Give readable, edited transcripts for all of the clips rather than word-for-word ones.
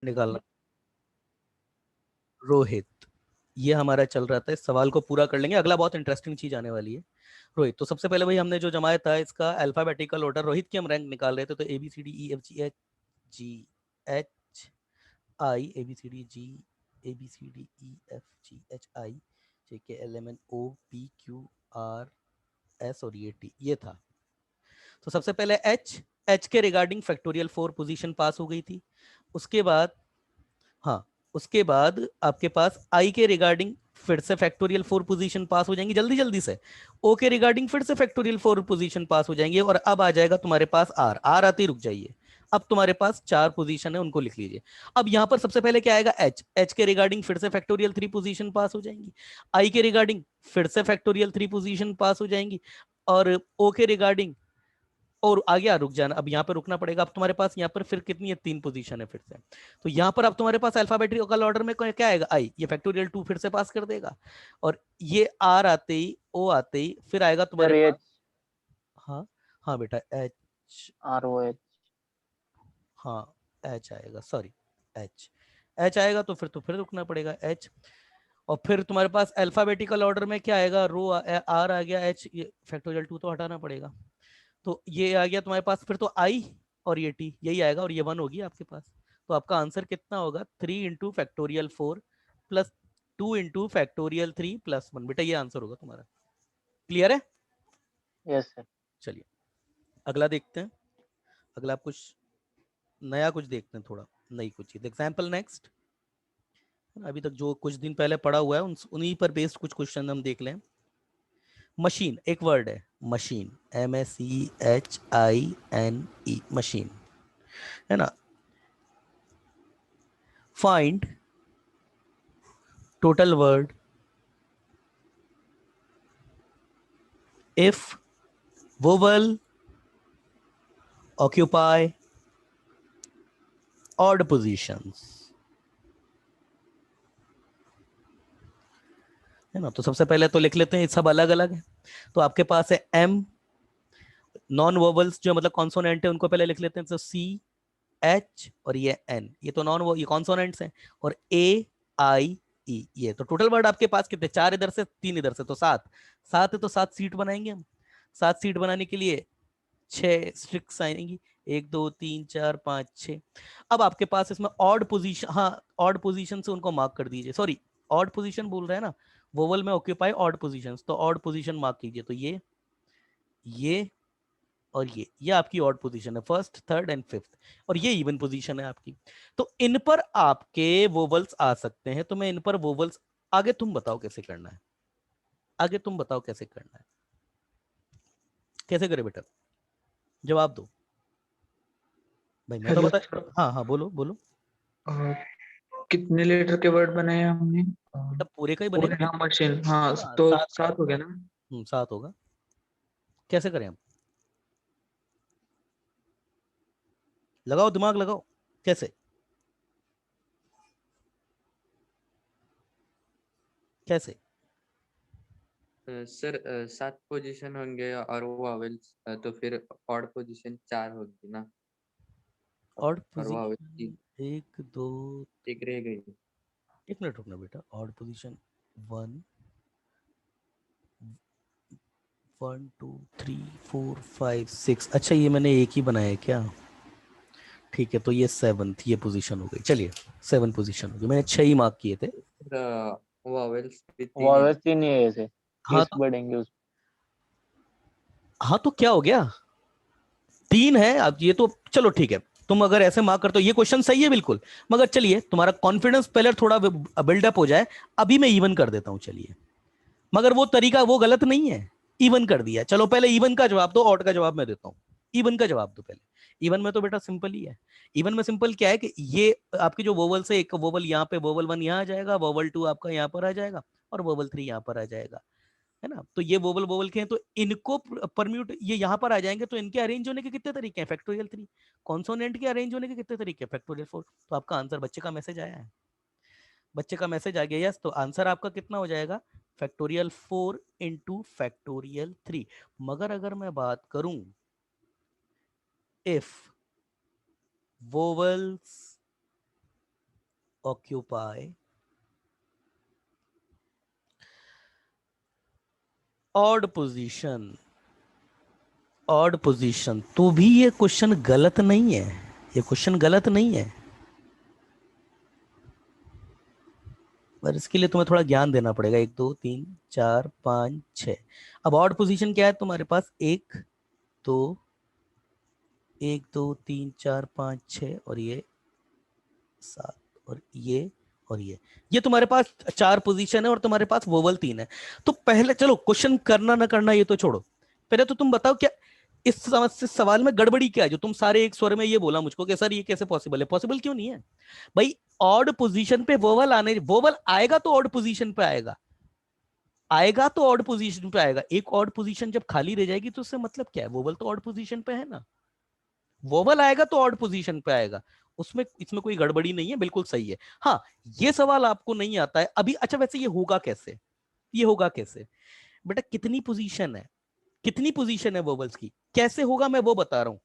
निकालना। रोहित, ये हमारा चल रहा था, इस सवाल को पूरा कर लेंगे, अगला बहुत इंटरेस्टिंग चीज आने वाली है। रोहित, तो सबसे पहले भाई हमने जो जमाया था इसका अल्फाबेटिकल ऑर्डर, रोहित की हम रैंक निकाल रहे थे, तो A B C D E F G H I, A B C D G, A B C D E F G H I, J K L M N O P Q R S और ये T, ये था। तो सबसे पहले H, H के regarding factorial 4 position pass हो गई थी। उसके बाद, हाँ, उसके बाद आपके पास आई के रिगार्डिंग फिर से फैक्टोरियल 4 पोजीशन पास हो जाएंगी जल्दी जल्दी से। ओ के रिगार्डिंग फिर से फैक्टोरियल 4 पोजीशन पास हो जाएंगे, और अब आ जाएगा तुम्हारे पास आर, आर आते ही रुक जाइए। अब तुम्हारे पास 4 पोजीशन है, उनको लिख लीजिए। अब यहां पर सबसे पहले क्या आएगा, एच, एच के रिगार्डिंग फिर से फैक्टोरियल 3 पोजीशन पास हो जाएंगी। आई के रिगार्डिंग फिर से फैक्टोरियल 3 पोजीशन पास हो जाएंगी। और ओ के रिगार्डिंग, और आ गया, रुक जाना, अब यहाँ पे रुकना पड़ेगा। अब तुम्हारे पास यहाँ पर फिर कितनी है, 3 पोजीशन है फिर से। तो यहाँ पर अब तुम्हारे पास अल्फाबेटिकल ऑर्डर में क्या आएगा, आई, ये फैक्टोरियल 2 फिर से पास कर देगा। और ये आर आते ही, ओ आते ही फिर आएगा तुम्हारे सर पास, एच, हाँ हाँ बेटा, एच, आर ओ एच। हाँ एच आएगा, सॉरी, एच, एच आएगा, तो फिर रुकना पड़ेगा, एच। और फिर तुम्हारे पास अल्फाबेटिकल ऑर्डर में क्या आएगा, रो, आर आ गया, एच, ये फैक्टोरियल 2 तो हटाना पड़ेगा। तो ये आ गया तुम्हारे पास, फिर तो आई और ये टी, यही आएगा, और ये 1 होगी आपके पास। तो आपका आंसर कितना होगा, 3 into factorial 4 plus 2 into factorial 3 plus 1, बेटा ये आंसर होगा तुम्हारा। क्लियर है? Yes sir. चलिए अगला देखते हैं। अगला आप कुछ नया कुछ देखते हैं, थोड़ा नई कुछ चीज, एग्जाम्पल नेक्स्ट। अभी तक जो कुछ दिन पहले पढ़ा हुआ है उन्हीं पर बेस्ड कुछ क्वेश्चन हम देख लें। मशीन एक वर्ड है, मशीन, MACHINE, मशीन, है ना। Find total word if vowel occupy odd positions, है ना। तो सबसे पहले तो लिख लेते हैं, सब अलग अलग है। तो आपके पास है एम, नॉन वोवल्स जो मतलब कॉन्सोनेंट है उनको पहले लिख लेते हैं, तो सी, एच और ये एन, ये तो नॉन, ये कॉन्सोनेंट्स हैं। और ए, आई, ई, ये तो टोटल वर्ड आपके पास कितने, 4 इधर से 3 इधर से, तो 7, 7 है, तो 7 सीट बनाएंगे हम। 7 सीट बनाने के लिए 6 स्ट्रिक्स आएंगी, 1 2 3 4 5 6। अब आपके पास इसमें ऑड पोजीशन, हाँ ऑड पोजीशन से उनको मार्क कर दीजिए, सॉरी ऑड पोजीशन बोल रहे हैं ना, वोवल में ऑक्यूपाई ऑड पोजीशंस, तो ऑड पोजीशन मार्क कीजिए। तो ये और ये आपकी ऑड पोजीशन है, फर्स्ट थर्ड एंड फिफ्थ, और ये इवन पोजीशन है आपकी। तो इन पर आपके वोवल्स आ सकते हैं, तो मैं इन पर वोवल्स, आगे तुम बताओ कैसे करना है, आगे तुम बताओ कैसे करना है, कैसे करे बेटा, जवाब दो भाई, मैं तो हेलो बता। सर। हाँ हाँ बोलो बोलो। कितने लीटर के वर्ड बनाए हैं हमने? बेटा पूरे का ही बनेगा। पूरे, हाँ मशीन, हाँ हाँ तो 7, 7 हो गया ना। 7 होगा। कैसे करें हम, लगाओ दिमाग लगाओ, कैसे, कैसे। सर 7 पोजीशन होंगे और वॉवेल्स, तो फिर ऑड पोजीशन 4 होगी ना, ऑड और वॉवेल्स पोजीशन 1 2, एक रह गई। एक मिनट रुकना बेटा, ऑड पोजीशन 1 1 2 3 4 5 6, अच्छा ये मैंने एक ही बनाया है क्या, ठीक है, तो ये 7th ये पोजीशन हो गई, चलिए 7 पोजीशन हो गई, मैंने 6 ही मार्क किए थे। वॉवेल्स भी 3 ही। वॉवेल्स ही नहीं है ऐसे, हाँ किस तो, बढ़ेंगे उस। हाँ तो क्या हो गया, 3 है अब, ये तो चलो ठीक है, तुम अगर ऐसे मार्क करते हो ये क्वेश्चन सही है बिल्कुल, मगर चलिए तुम्हारा कॉन्फिडेंस पहले थोड़ा बिल्डअप हो जाए, अभी मैं इवन कर देता हूं चलिए, मगर वो तरीका वो गलत नहीं है, इवन कर दिया, चलो पहले इवन का जवाब दो, ऑड का जवाब मैं देता हूं। इवन का जवाब दो पहले। इवन में तो बेटा सिंपल ही है। इवन में सिंपल क्या है कि ये आपकी जो वोवल से, एक वोवल यहाँ पे, वोवल 1 यहाँ आ जाएगा, वोवल 2 आपका यहाँ पर आ जाएगा, और वोवल 3 यहाँ पर आ जाएगा, है ना। तो ये वोवल वोवल के हैं, तो इनको परम्यूट ये यहाँ पर आ जाएंगे, तो इनके अरेंज होने के कितने तरीके हैं, फैक्टोरियल 3। कॉन्सोनेंट के अरेंज होने के कितने तरीके हैं, फैक्टोरियल 4। तो आपका आंसर, बच्चे का मैसेज आया है, बच्चे का मैसेज आ गया, यस, तो आंसर आपका कितना हो जाएगा, फैक्टोरियल 4 इंटू फैक्टोरियल 3। मगर अगर मैं बात करूं, if vowels occupy, odd position, odd position. तो भी ये क्वेश्चन गलत नहीं है, ये क्वेश्चन गलत नहीं है, पर इसके लिए तुम्हें थोड़ा ज्ञान देना पड़ेगा। 1 2 3 4 5 6। अब ऑड पोजीशन क्या है तुम्हारे पास? 1 2 1 2 3 4 5 6 और ये 7 और ये तुम्हारे पास 4 पोजीशन है और तुम्हारे पास वोवल 3 है। तो पहले चलो क्वेश्चन करना ना करना ये तो छोड़ो, पहले तो तुम बताओ क्या इस सवाल में गड़बड़ी क्या है जो तुम सारे एक स्वर में ये बोला मुझको कि सर ये कैसे पॉसिबल है? पॉसिबल क्यों नहीं है भाई? ऑड पोजीशन पे वोवल वोवल आएगा तो ऑड पोजीशन पे आएगा, आएगा तो ऑड पोजीशन पे आएगा। एक ऑड पोजीशन जब खाली रह जाएगी तो उससे मतलब क्या है? वोवल तो ऑड पोजीशन पे है ना, वोवल आएगा तो ऑड पोजीशन पे आएगा, उसमें इसमें कोई गड़बड़ी नहीं है, बिल्कुल सही है। हाँ, ये सवाल आपको नहीं आता है अभी। अच्छा वैसे ये होगा कैसे? ये होगा कैसे बेटा? कितनी पोजीशन है, कितनी पोजीशन है वोवल्स की, कैसे होगा मैं वो बता रहा हूं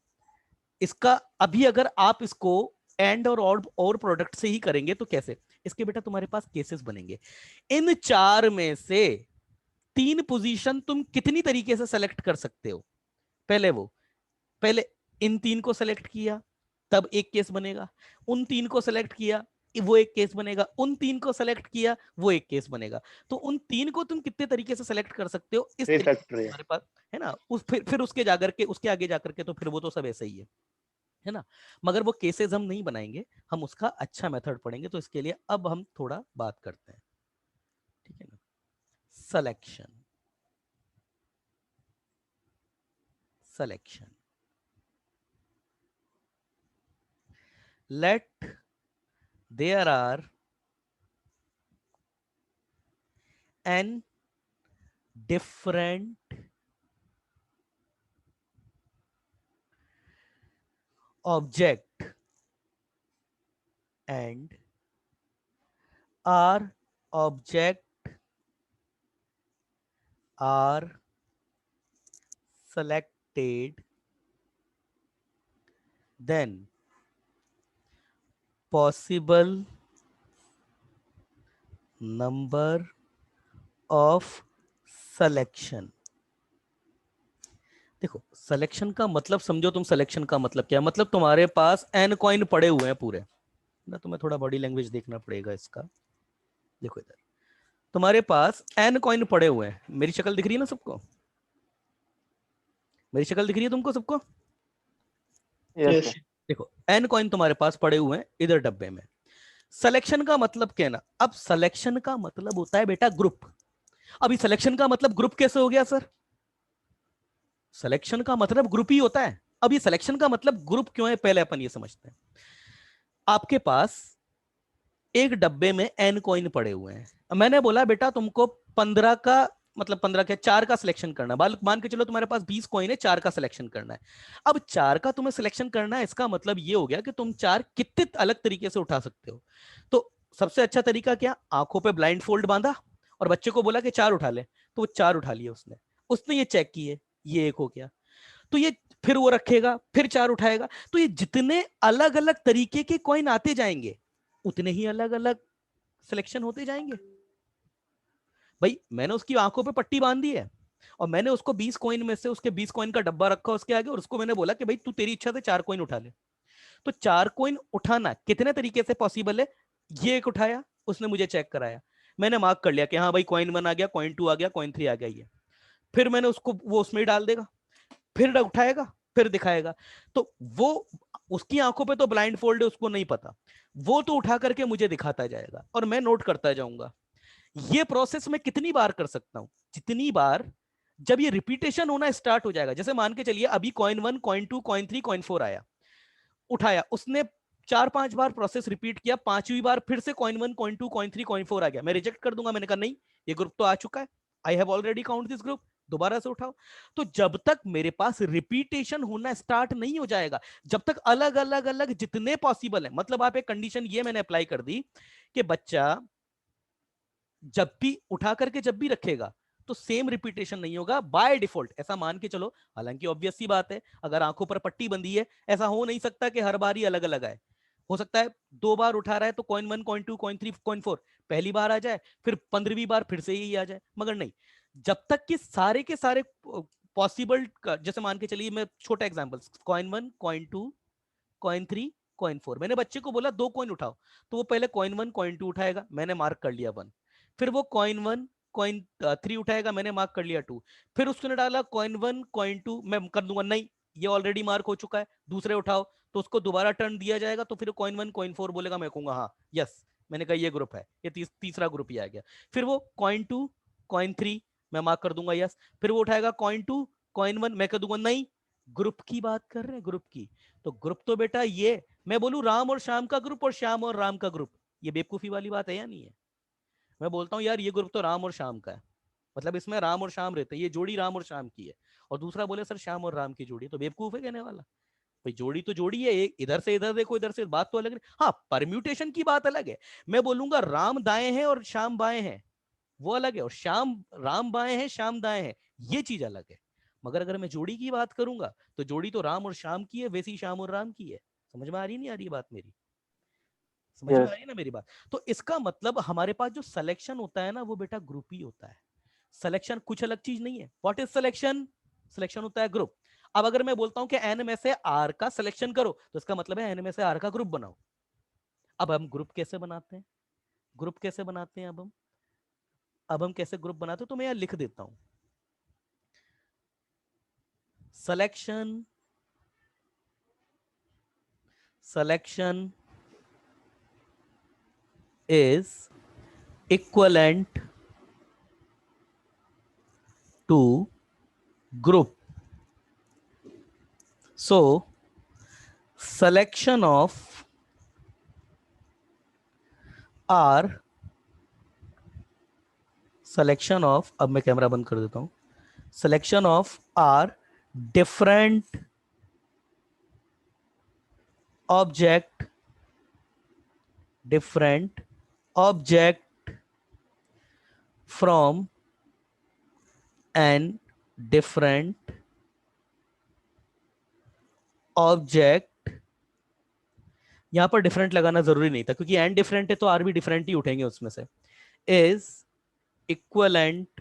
इसका। अभी अगर आप इसको एंड और ऑड और प्रोडक्ट से ही करेंगे तो कैसे इसके बेटा तुम्हारे पास केसेस बनेंगे। इन 4 में से 3 पोजीशन तुम कितनी तरीके से सेलेक्ट कर सकते हो? पहले इन 3 को सेलेक्ट किया तब एक केस बनेगा, उन 3 को सेलेक्ट किया वो एक केस बनेगा, उन 3 को सेलेक्ट किया वो एक केस बनेगा। तो उन 3 को तुम कितने तरीके से सेलेक्ट कर सकते हो इस तरीके से तुम्हारे पास है ना। फिर उसके जाकर के उसके आगे जाकर के तो फिर वो तो सब ऐसे ही है ना। मगर वो केसेस हम नहीं बनाएंगे, हम उसका अच्छा मेथड पढ़ेंगे। तो इसके लिए अब हम थोड़ा बात करते हैं, ठीक है ना। Selection, selection. Let there are n different object and our object are selected, then possible number of selection। देखो सिलेक्शन का मतलब समझो तुम, सिलेक्शन का मतलब क्या है? मतलब तुम्हारे पास n कॉइन पड़े हुए हैं पूरे ना, तुम्हें थोड़ा बॉडी लैंग्वेज देखना पड़ेगा इसका। देखो इधर तुम्हारे पास n कॉइन पड़े हुए हैं, मेरी शक्ल दिख रही है ना सबको? मेरी शक्ल दिख रही है तुमको सबको? यस देखो n कॉइन तुम्हारे पास पड़े हुए हैं इधर डब्बे में। सिलेक्शन का मतलब क्या ना? अब सिलेक्शन का मतलब होता है बेटा ग्रुप। अभी सिलेक्शन का मतलब ग्रुप कैसे हो गया सर? सिलेक्शन का मतलब ग्रुप ही होता है। अब ये सिलेक्शन का मतलब ग्रुप क्यों है पहले अपन ये समझते हैं। आपके पास एक डब्बे में n कॉइन पड़े हुए हैं, मैंने बोला बेटा तुमको 15 का मतलब 15 क्या 4 का सिलेक्शन करना है। मान के चलो तुम्हारे पास 20 कॉइन है, 4 का सिलेक्शन करना है। अब 4 का तुम्हें सिलेक्शन करना है, इसका मतलब ये हो गया कि तुम 4 कितने अलग तरीके से उठा सकते हो। तो सबसे अच्छा तरीका क्या? आंखों पे ब्लाइंड फोल्ड बांधा और बच्चे को बोला कि 4 उठा ले, तो वो 4 उठा लिए उसने। उसने ये चेक किए, ये 1 हो गया, तो ये फिर वो रखेगा, फिर 4 उठाएगा। तो ये जितने अलग अलग तरीके के कॉइन आते जाएंगे उतने ही अलग अलग सिलेक्शन होते जाएंगे। भाई मैंने उसकी आंखों पे पट्टी बांध दी है और मैंने उसको 20 कॉइन में से उसके 20 कॉइन का डब्बा रखा उसके आगे और उसको मैंने बोला कि भाई तू तेरी इच्छा से 4 कॉइन उठा ले। तो 4 कॉइन उठाना कितने तरीके से पॉसिबल है? ये एक उठाया, उसने मुझे चेक कराया, मैंने मार्क कर लिया कि हाँ भाई कॉइन 1 आ गया, कॉइन 2 आ गया, कॉइन 3 आ गया। ये फिर मैंने उसको वो उसमें ही डाल देगा, फिर उठाएगा, फिर दिखाएगा। तो वो उसकी आंखों पे तो ब्लाइंड फोल्ड है, उसको नहीं पता, वो तो उठा करके मुझे दिखाता जाएगा और मैं नोट करता जाऊंगा। ये प्रोसेस मैं कितनी बार कर सकता हूं? जितनी बार जब ये रिपीटेशन होना स्टार्ट हो जाएगा। जैसे मान के चलिए अभी कॉइन 1 कॉइन 2 कॉइन 3 कॉइन 4 आया, उठाया उसने 4-5 बार प्रोसेस रिपीट किया, 5वीं बार फिर से कॉइन 1 कॉइन 2 कॉइन 3 कॉइन 4 आ गया, मैं रिजेक्ट कर दूंगा। मैंने कहा नहीं, ये ग्रुप तो आ चुका है, I have already count this group, दोबारा से उठाओ। तो जब तक मेरे पास रिपीटेशन होना स्टार्ट नहीं हो जाएगा, जब तक अलग अलग अलग जितने पॉसिबल है, मतलब आप एक कंडीशन ये मैंने अप्लाई कर दी कि बच्चा जब भी उठा करके जब भी रखेगा तो सेम रिपीटेशन नहीं होगा बाय डिफॉल्ट, ऐसा मान के चलो। हालांकि ऑब्वियस सी बात है, अगर आंखों पर पट्टी बंधी है ऐसा हो नहीं सकता कि हर बार ही अलग अलग आए। हो सकता है 2 बार उठा रहा है तो कॉइन 1 कॉइन 2 कॉइन 3 कॉइन 4 पहली बार आ जाए, फिर 15वीं बार फिर से ही आ जाए, मगर नहीं, जब तक कि सारे के सारे पॉसिबल, जैसे मान के चलिए मैं छोटा example, coin 1 coin 2 coin 3 coin 4, मैंने बच्चे को बोला 2 कॉइन उठाओ, तो वो पहले कॉइन 1 कॉइन 2 उठाएगा, मैंने मार्क कर लिया 1, फिर वो कॉइन 1 कॉइन 3 उठाएगा, मैंने मार्क कर लिया 2, फिर उसने डाला कॉइन 1 कॉइन 2, मैं कर दूंगा नहीं ये ऑलरेडी मार्क हो चुका है, दूसरे उठाओ, तो उसको दोबारा टर्न दिया जाएगा, तो फिर कॉइन 1 कॉइन 4 बोलेगा, मैं कहूंगा हाँ यस, मैंने कहा ये ग्रुप है, ये तीसरा ग्रुप ही आ गया, फिर वो कॉइन 2 कॉइन 3 मैं मार्क कर दूंगा यस, फिर वो उठाएगा कॉइन 2 कॉइन 1, मैं कह दूंगा नहीं, ग्रुप की बात कर रहे हैं, ग्रुप की, तो ग्रुप तो बेटा ये, मैं बोलूं राम और श्याम का ग्रुप और श्याम और राम का ग्रुप, ये बेवकूफी वाली बात है या नहीं है? मैं बोलता हूं यार ये ग्रुप तो राम और श्याम का है, मतलब इसमें राम और श्याम रहते हैं, ये जोड़ी राम और श्याम की है, और दूसरा बोले सर श्याम और राम की जोड़ी, तो बेवकूफ है कहने वाला, भाई जोड़ी तो जोड़ी है, एक इधर से इधर देखो, इधर से बात तो अलग नहीं, हाँ परम्यूटेशन की बात अलग है, मैं बोलूंगा राम दाएं हैं और श्याम बाएं हैं, वो अलग है, और श्याम राम बाएं हैं श्याम दाएं हैं, ये चीज अलग है, मगर अगर मैं जोड़ी की बात करूंगा तो जोड़ी तो राम और श्याम की है, वैसी श्याम और राम की है, समझ में आ रही नहीं आ रही बात मेरी? समझ में आ यस रही है ना मेरी बात? तो इसका मतलब हमारे पास जो सिलेक्शन होता है ना वो बेटा ग्रुप ही होता है, सिलेक्शन कुछ अलग चीज नहीं है। What is selection? सिलेक्शन होता है ग्रुप। अब अगर मैं बोलता हूं कि एन में से आर का सिलेक्शन करो, तो इसका मतलब है एन में से आर का ग्रुप बनाओ। अब हम ग्रुप कैसे बनाते हैं, ग्रुप कैसे बनाते हैं अब हम कैसे ग्रुप बनाते हैं, तो मैं यहां लिख देता हूं, selection is equivalent to group. So selection of अब मैं कैमरा बंद कर देता हूं, selection of R different object from an different object, यहां पर डिफरेंट लगाना जरूरी नहीं था क्योंकि एंड डिफरेंट है तो आर भी डिफरेंट ही उठेंगे उसमें से, is equivalent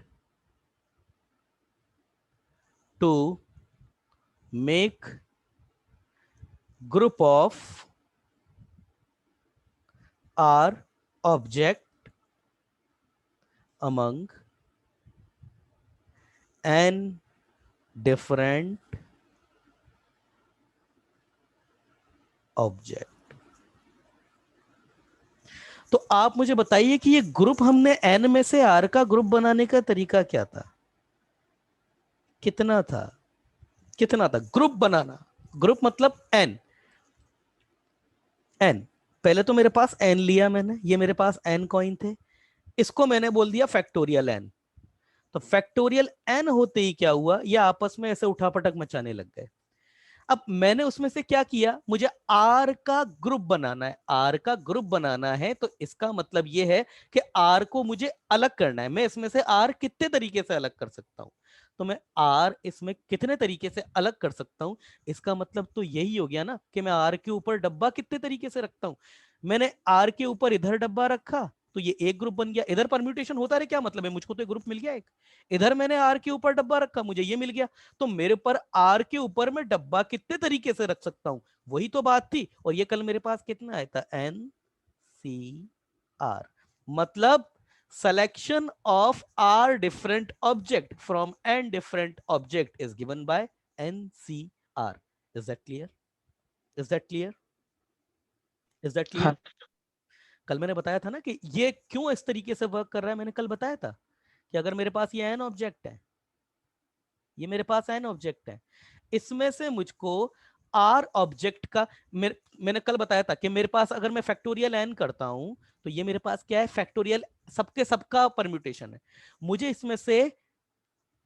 to make group of R object among n different object। तो आप मुझे बताइए कि ये ग्रुप हमने n में से r का ग्रुप बनाने का तरीका क्या था, कितना था ग्रुप बनाना, ग्रुप मतलब n पहले तो मेरे पास n लिया मैंने, ये मेरे पास n कॉइन थे, इसको मैंने बोल दिया फैक्टोरियल n, तो फैक्टोरियल n होते ही क्या हुआ, ये आपस में ऐसे उठापटक मचाने लग गए। अब मैंने उसमें से क्या किया, मुझे आर का ग्रुप बनाना है, आर का ग्रुप बनाना है, तो इसका मतलब यह है कि आर को मुझे अलग करना है। मैं इसमें से आर कितने तरीके से अलग कर सकता हूं, तो मैं आर इसमें कितने तरीके से अलग कर सकता हूं, इसका मतलब तो यही हो गया ना कि मैं आर के ऊपर डब्बा कितने तरीके से रखता हूं। मैंने आर के ऊपर इधर डब्बा रखा तो ये एक ग्रुप बन गया, इधर परम्यूटेशन होता रहे, क्या मतलब है, मुझको तो एक ग्रुप मिल गया एक, इधर मैंने आर के ऊपर डब्बा रखा मुझे ये मिल गया, तो मेरे पर आर के ऊपर मैं डब्बा कितने तरीके से रख सकता हूं, वही तो बात थी। और ये कल मेरे पास कितना आया था, एन सी आर, मतलब selection of r different object from n different object is given by ncr। is that clear? is that clear? is that clear? हाँ कल मैंने बताया था ना कि ये क्यों इस तरीके से वर्क कर रहा है, मैंने कल बताया था कि अगर मेरे पास ये n ऑब्जेक्ट है, ये मेरे पास n ऑब्जेक्ट है, इसमें से मुझको r ऑब्जेक्ट का मैंने कल बताया था कि मेरे पास अगर मैं फैक्टोरियल n करता हूं तो ये मेरे पास क्या है, फैक्टोरियल सबके सबका परम्यूटेशन है, मुझे इसमें से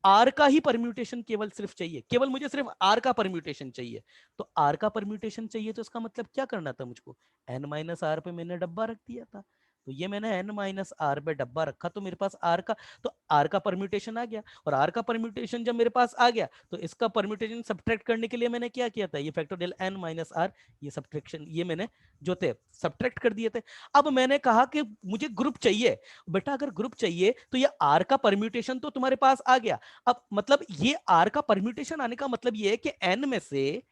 आर का ही परम्यूटेशन केवल सिर्फ चाहिए, केवल मुझे सिर्फ आर का परम्यूटेशन चाहिए, तो आर का परम्यूटेशन चाहिए तो इसका मतलब क्या करना था मुझको, n माइनस आर पे मैंने डब्बा रख दिया था, तो ये मैंने n माइनस आर पे डब्बा रखा तो मेरे पास r का, तो r का परम्यूटेशन आ गया, और r का परम्यूटेशन जब मेरे पास आ गया तो इसका परम्यूटेशन सब्ट्रैक्ट करने के लिए मैंने क्या किया था, ये फैक्टोरियल n माइनस r, ये सब्ट्रैक्शन ये मैंने जो थे सब्ट्रैक्ट कर दिए थे। अब मैंने कहा कि मुझे ग्रुप चाहिए। बेटा अगर ग्रुप चाहिए तो ये r का परम्यूटेशन तो तुम्हारे पास आ गया। अब मतलब ये r का परम्यूटेशन आने का मतलब ये है कि n में से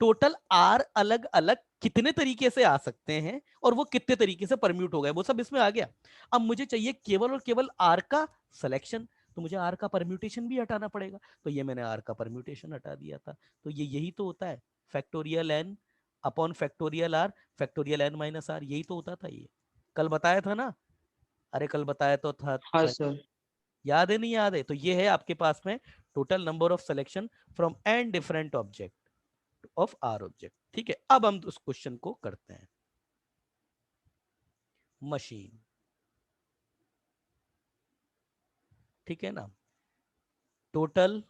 टोटल r अलग अलग कितने तरीके से आ सकते हैं और वो कितने तरीके से परम्यूट हो गए, वो सब इसमें आ गया। अब मुझे चाहिए केवल और केवल r का सिलेक्शन, तो मुझे r का परम्यूटेशन भी हटाना पड़ेगा, तो ये मैंने r का परम्यूटेशन हटा दिया था। तो ये यही तो होता है factorial n upon factorial r, factorial n minus r, यही तो होता था। ये कल बताया था ना, अरे कल बताया तो हाँ था, सर। याद है नहीं याद है? तो ये है आपके पास में total number of selection from n different object of r object. ठीक है, अब हम उस क्वेश्चन को करते हैं। मशीन, ठीक है ना, total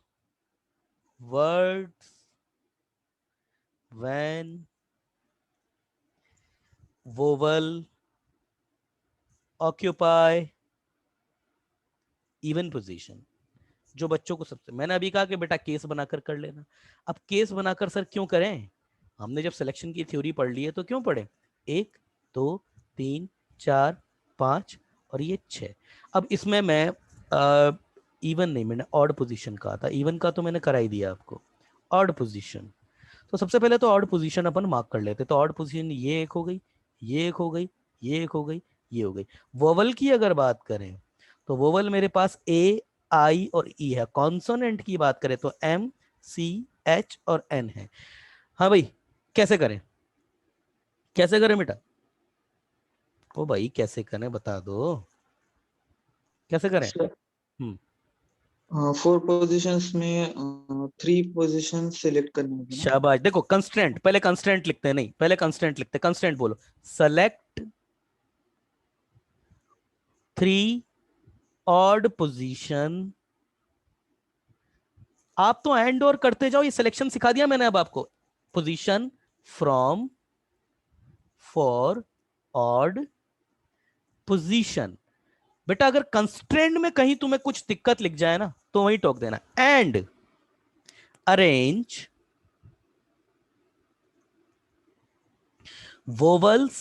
words when vowel occupy even position. जो बच्चों को सबसे, मैंने अभी कहा कि बेटा केस बनाकर कर लेना। अब केस बनाकर सर क्यों करें, हमने जब सिलेक्शन की थ्योरी पढ़ ली है तो क्यों पढ़े, 1 2 3 4 5 और ये 6। अब इसमें मैं इवन नहीं, मैंने ऑड पोजीशन कहा था, इवन का तो मैंने करा ही दिया आपको। ऑड पोजीशन, तो सबसे पहले तो ऑड पोजीशन अपन मार्क कर लेते। तो ऑड पोजीशन ये एक हो गई, ये एक हो गई, ये एक हो गई, ये हो गई। वोवल की अगर बात करें तो वोवल मेरे पास ए आई और ई है। कॉन्सोनेंट की बात करें तो एम सी एच और एन है। हाँ भाई, कैसे करें, कैसे करें बेटा, ओ भाई कैसे करें बता दो, कैसे करें। सर हम्म, 4 पोजीशंस में 3 पोजीशन सिलेक्ट करनी होगी ना। शाबाश। देखो कंस्ट्रेंट, पहले कंस्ट्रेंट लिखते हैं, नहीं पहले कंस्ट्रेंट लिखते हैं। कंस्ट्रेंट बोलो, सेलेक्ट 3 ऑड पोजीशन। आप तो एंड और करते जाओ, ये सिलेक्शन सिखा दिया मैंने अब आपको। Position from for odd position. बेटा अगर कंस्ट्रेंट में कहीं तुम्हें कुछ दिक्कत लिख जाए ना तो वहीं टोक देना। And arrange vowels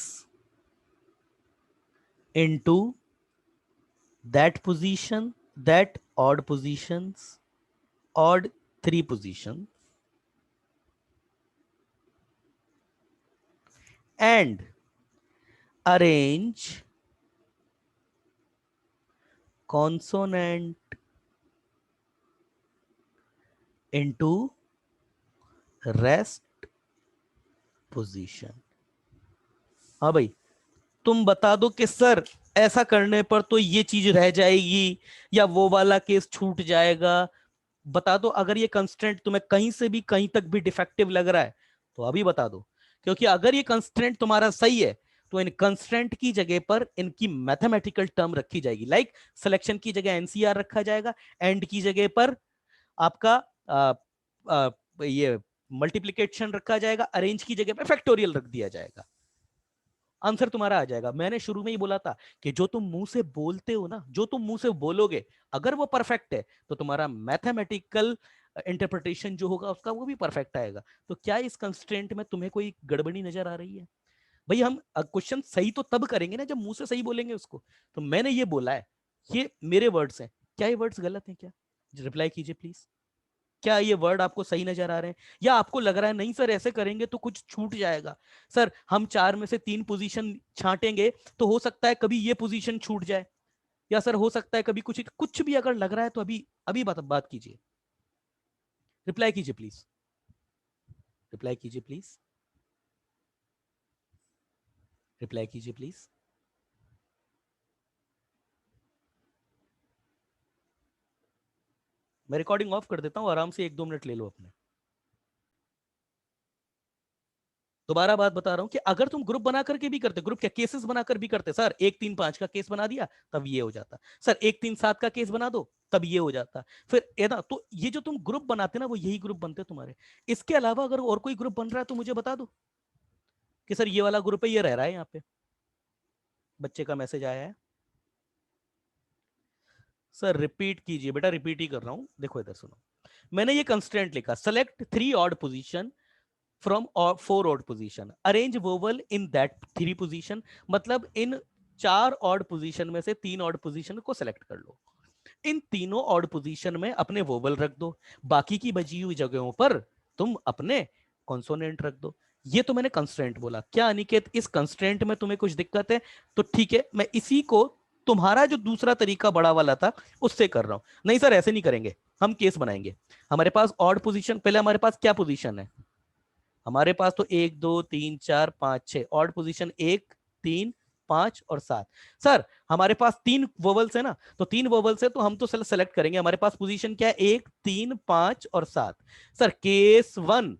into that position, that odd positions, odd 3 position, and arrange consonant into rest position। हाँ भाई, तुम बता दो कि सर ऐसा करने पर तो ये चीज रह जाएगी या वो वाला केस छूट जाएगा, बता दो। अगर ये कंस्ट्रेंट तुम्हें कहीं से भी कहीं तक भी डिफेक्टिव लग रहा है तो अभी बता दो, क्योंकि अगर ये कंस्ट्रेंट तुम्हारा सही है तो इन कंस्ट्रेंट की जगह पर इनकी मैथमेटिकल टर्म रखी जाएगी। लाइक सिलेक्शन की जगह एनसीआर रखा जाएगा, एंड की जगह पर आपका आ, आ, ये मल्टीप्लीकेशन रखा जाएगा, अरेंज की जगह पर फैक्टोरियल रख दिया जाएगा। आंसर तुम्हारा आ जाएगा। मैंने शुरू में ही बोला था कि जो तुम मुंह से बोलते हो ना, जो तुम मुंह से बोलोगे अगर वो परफेक्ट है तो तुम्हारा मैथमेटिकल इंटरप्रिटेशन जो होगा उसका वो भी परफेक्ट आएगा। तो क्या इस कंस्ट्रेंट में तुम्हें कोई गड़बड़ी नजर आ रही है? भाई हम क्वेश्चन सही तो तब करेंगे ना जब मुंह से सही बोलेंगे उसको। तो मैंने ये बोला है, ये मेरे वर्ड्स हैं, क्या ये वर्ड्स गलत हैं क्या? रिप्लाई कीजिए प्लीज। क्या ये वर्ड आपको सही नजर आ रहे हैं, या आपको लग रहा है नहीं सर ऐसे करेंगे तो कुछ छूट जाएगा? सर हम 4 में से 3 पोजीशन छांटेंगे तो हो सकता है कभी ये पोजीशन छूट जाए, या सर हो सकता है कभी कुछ कुछ भी अगर लग रहा है तो अभी अभी बात कीजिए। रिप्लाई कीजिए प्लीज, रिप्लाई कीजिए प्लीज, रिप्लाई कीजिए प्लीज। मैं रिकॉर्डिंग ऑफ कर देता हूं, आराम से 1-2 मिनट ले लो अपने। दोबारा बात बता रहा हूं कि अगर तुम ग्रुप बना करके भी करते, ग्रुप क्या केसेस बनाकर भी करते, सर 1-3-5 का केस बना दिया तब ये हो जाता, सर 1-3-7 का केस बना दो तब ये हो जाता, फिर है ना। तो ये जो तुम ग्रुप बनाते ना वो यही ग्रुप बनते तुम्हारे। इसके अलावा अगर और कोई ग्रुप बन रहा है तो मुझे बता दो कि सर ये वाला ग्रुप है, ये रह रहा है यहाँ पे, बच्चे का मैसेज आया है। सर रिपीट कीजिए बेटा, रिपीट ही कर रहा हूं, देखो इधर सुनो। मैंने ये कंस्ट्रेंट लिखा, select 3 odd position from 4 odd position, arrange vowel in that 3 position, मतलब इन 4 ऑड पोजीशन में से 3 ऑड पोजीशन को सेलेक्ट कर लो। इन तीनों ऑड पोजीशन में अपने वोवल रख दो, बाकी की बची हुई जगहों पर तुम अपने कॉन्सोनेंट रख दो। ये तो मैंने कंस्ट्रेंट बोला। क्या अनिकेत इस कंस्ट्रेंट में तुम्हें कुछ दिक्कत है? तो ठीक है, मैं इसी को तुम्हारा जो दूसरा तरीका बड़ा वाला था उससे कर रहा हूं। नहीं सर ऐसे नहीं करेंगे, हम केस बनाएंगे। हमारे पास ऑड पोजीशन, पहले हमारे पास क्या पोजीशन है? हमारे पास तो 1 2 3 4 5 6 ऑड पोजीशन, 1 3 5 और 7। सर हमारे पास 3 वोवल्स है ना, तो 3 वोवल्स है तो हम तो सेलेक्ट करेंगे। हमारे पास पोजीशन क्या है? 1 3 5 और 7। सर केस 1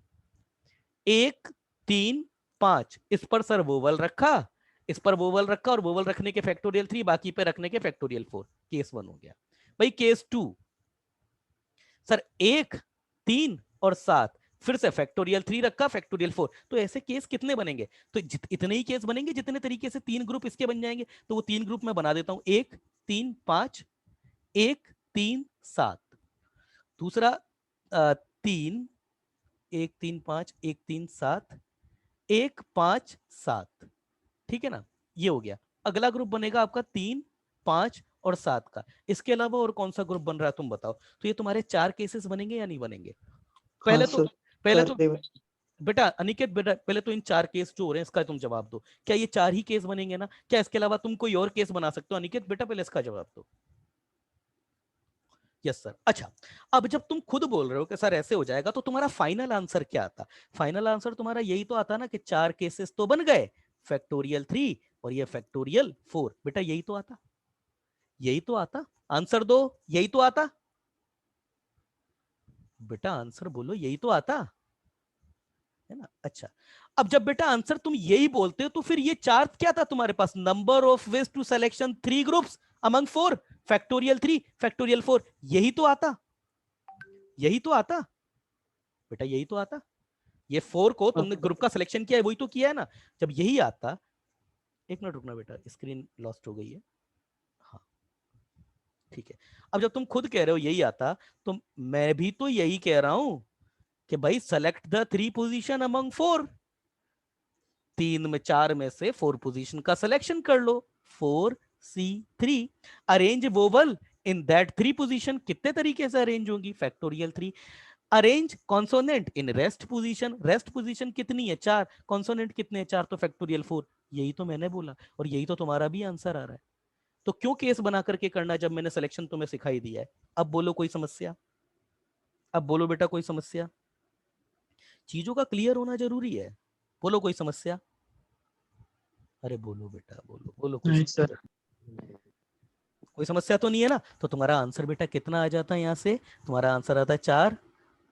1 3 5, इस पर सर वोवल रखा, इस पर वोवल रखा और वोवल रखने के फैक्टोरियल 3, बाकी पे रखने के फैक्टोरियल 4। केस 1 हो गया। भाई केस 2 सर 1 3 और 7, फिर से फैक्टोरियल 3 रखा, फैक्टोरियल 4। तो ऐसे केस कितने बनेंगे? तो इतने ही केस बनेंगे जितने तरीके से 3 ग्रुप इसके बन जाएंगे। तो वो 3 ग्रुप में बना देता हूं, 1 3 5 1 3 7। दूसरा 3 1 3 5 1 3 7 1 5 7, ठीक है ना? ये हो गया। अगला ग्रुप बनेगा आपका 3 5 और 7 का। इसके अलावा और कौन सा ग्रुप बन रहा है तुम बताओ? तो ये तुम्हारे 4 केसेस बनेंगे या नहीं बनेंगे? हाँ पहले सर, तो चार बेटा अनिकेत, बेटा पहले तो इन 4 केस जो हो रहे हैं इसका तुम जवाब दो। क्या ये 4 ही केस बनेंगे ना? क्या इसके अलावा तुम कोई और केस बना सकते हो? अनिकेत बेटा पहले इसका जवाब दो। Yes sir. अच्छा, अब जब तुम खुद बोल रहे हो कि सर ऐसे हो जाएगा, तो तुम्हारा फाइनल आंसर क्या आता? फाइनल आंसर तुम्हारा यही तो आता ना कि 4 केसेस तो बन गए, फैक्टोरियल 3 और ये फैक्टोरियल 4। बेटा यही तो आता, यही तो आता। आंसर दो, यही तो आता। बेटा आंसर बोलो, यही तो आता है ना? अच्छा, अब जब बेटा आंसर तुम यही बोलते हो, तो फिर ये चार्ट क्या था तुम्हारे पास? Number of ways to selection 3 groups among 4, factorial 3 factorial 4। यही तो आता, यही तो आता बेटा, यही तो आता। ये 4 को तुमने ग्रुप का सिलेक्शन किया है, वही तो किया है ना? जब यही आता, एक मिनट रुकना बेटा, स्क्रीन लॉस्ट हो गई है। हाँ ठीक है। अब जब तुम खुद कह रहे हो यही आता, तो मैं भी तो यही कह रहा हूं कि भाई सेलेक्ट द 3 पोजीशन अमंग 4। 3 में 4 में से 4 पोजीशन का सिलेक्शन कर लो, 4C3। Arrange vowel in that 3 position, कितने तरीके से अरेंज होंगी? Factorial 3। Arrange consonant in rest position, rest position कितनी है? 4। कॉन्सोनेंट कितने हैं? 4, तो फैक्टोरियल 4। यही तो मैंने बोला और यही तो तुम्हारा भी आंसर आ रहा है। तो क्यों केस बना करके करना जब मैंने सिलेक्शन तुम्हें सिखाई दिया है? अब बोलो कोई समस्या? अब बोलो बेटा कोई समस्या? चीजों का क्लियर होना जरूरी है। बोलो कोई समस्या? अरे बोलो बेटा, बोलो बोलो, कोई नहीं समस्या? सर। कोई समस्या तो नहीं है ना? तो तुम्हारा आंसर बेटा कितना आ जाता है? यहाँ से तुम्हारा आंसर आता है 4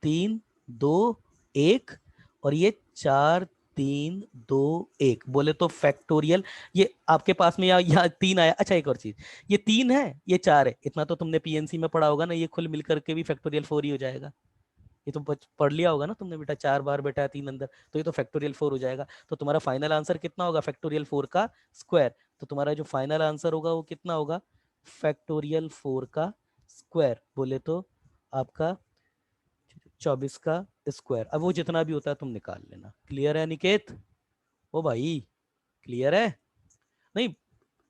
3 2 1, और ये 4 3 2 1 बोले तो फैक्टोरियल। ये आपके पास में यहाँ 3 आया। अच्छा एक और चीज, ये 3 है ये 4 है, इतना तो तुमने पीएनसी में पढ़ा होगा ना, ये खुल मिलकर के भी फैक्टोरियल 4 ही हो जाएगा। ये तो पढ़ लिया होगा ना तुमने बेटा, 4 बार बेटा 3 अंदर, तो ये तो फैक्टोरियल 4 हो जाएगा। तो तुम्हारा फाइनल आंसर कितना होगा? फैक्टोरियल 4 का स्क्वायर। तो तुम्हारा जो फाइनल आंसर होगा वो कितना होगा? फैक्टोरियल 4 का स्क्वायर, बोले तो आपका 24 का स्क्वायर। अब वो जितना भी होता है तुम निकाल लेना। क्लियर है निकेत? ओ भाई क्लियर है? नहीं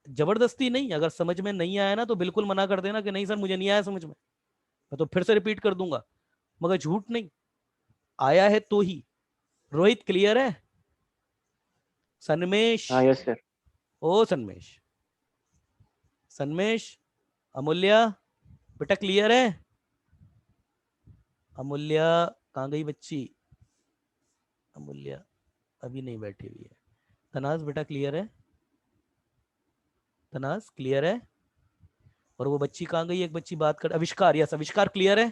जबरदस्ती नहीं, अगर समझ में नहीं आया ना तो बिल्कुल मना कर देना कि नहीं सर मुझे नहीं आया समझ में, मैं तो फिर से रिपीट कर दूंगा, मगर झूठ नहीं, आया है तो ही। रोहित क्लियर है? सन्मेश, हाँ यस सर। ओ सन्मेश, सन्मेश, अमूल्या बेटा क्लियर है? अमूल्या कहाँ गई बच्ची? अमूल्या अभी नहीं बैठी हुई है। तनाज बेटा क्लियर है? तनाज क्लियर है? और वो बच्ची कहाँ गई? एक बच्ची बात कर, आविष्कार। यस आविष्कार क्लियर है?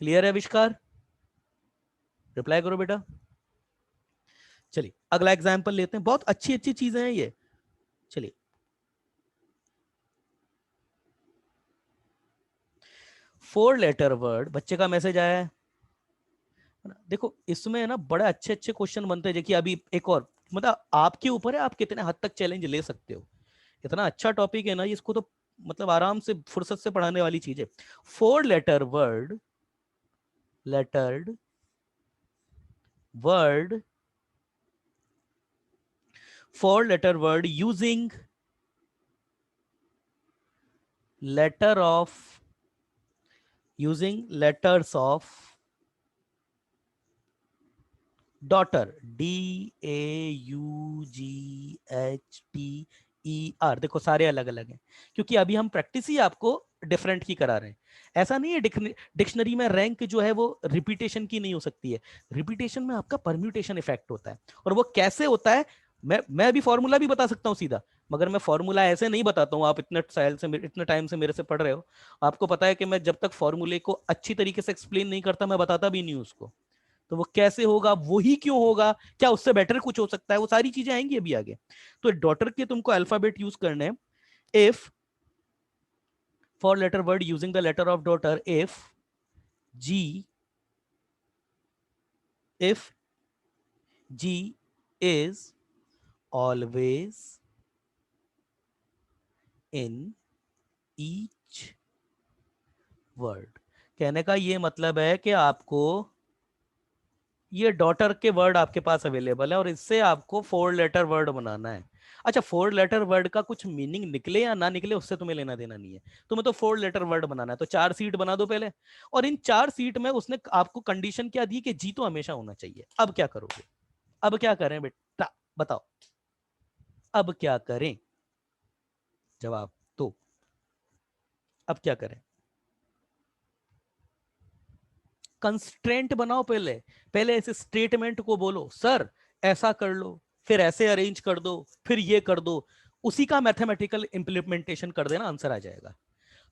क्लियर है आविष्कार? रिप्लाई करो बेटा। चलिए अगला एग्जाम्पल लेते हैं, बहुत अच्छी अच्छी चीजें हैं ये। चलिए 4 लेटर वर्ड, बच्चे का मैसेज आया है। देखो इसमें ना बड़े अच्छे अच्छे क्वेश्चन बनते हैं। देखिए अभी एक और मतलब आपके ऊपर है, आप कितने हद तक चैलेंज ले सकते हो। इतना अच्छा टॉपिक है ना, इसको तो मतलब आराम से फुर्सत से पढ़ाने वाली चीज है। 4 letter word, lettered word, 4 letter word using letters of daughter, DAUGHTER। देखो सारे अलग अलग हैं, क्योंकि अभी हम प्रैक्टिस ही आपको डिफरेंट की करा रहे हैं। ऐसा नहीं है डिक्शनरी में रैंक जो है वो रिपीटेशन की नहीं हो सकती है। रिपीटेशन में आपका परम्यूटेशन इफेक्ट होता है, और वो कैसे होता है मैं अभी फॉर्मूला भी बता सकता हूँ सीधा, मगर मैं फॉर्मूला ऐसे नहीं बताता हूँ। आप इतने टाइम से मेरे से पढ़ रहे हो, आपको पता है कि मैं जब तक फॉर्मूले को अच्छी तरीके से एक्सप्लेन नहीं करता, मैं बताता भी नहीं हूँ उसको। तो वो कैसे होगा, वही क्यों होगा, क्या उससे बेटर कुछ हो सकता है, वो सारी चीजें आएंगी अभी आगे। तो डॉटर के तुमको अल्फाबेट यूज करने हैं। If 4 letter word using the letter of daughter, if G is always in each word। कहने का ये मतलब है कि आपको ये डॉटर के वर्ड आपके पास अवेलेबल है, और इससे आपको 4 लेटर वर्ड बनाना है। अच्छा, 4 लेटर वर्ड का कुछ मीनिंग निकले या ना निकले उससे तुम्हें लेना देना नहीं है, तुम्हें तो 4 लेटर वर्ड बनाना है। तो 4 सीट बना दो पहले, और इन 4 सीट में उसने आपको कंडीशन क्या दी कि जी तो हमेशा होना चाहिए। अब क्या करोगे, अब क्या करें बेटा बताओ, अब क्या करें, जवाब तो अब क्या करें। कंस्ट्रेंट बनाओ, पहले पहले ऐसे स्टेटमेंट को बोलो, सर ऐसा कर लो, फिर ऐसे अरेंज कर दो, फिर ये कर दो, उसी का मैथमेटिकल इंप्लीमेंटेशन कर देना, आंसर आ जाएगा।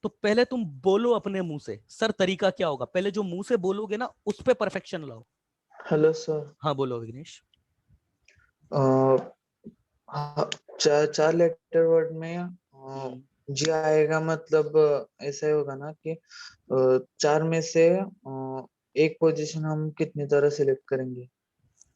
तो पहले तुम बोलो अपने मुंह से, सर तरीका क्या होगा, पहले जो मुंह से बोलोगे ना उस पे परफेक्शन लाओ। Hello sir. हाँ बोलो विघ्नेश। चार लेटर वर्ड में जी आएगा, मतलब ऐसा ही होगा ना कि 4 में से एक पोजीशन हम कितनी तरह सिलेक्ट करेंगे।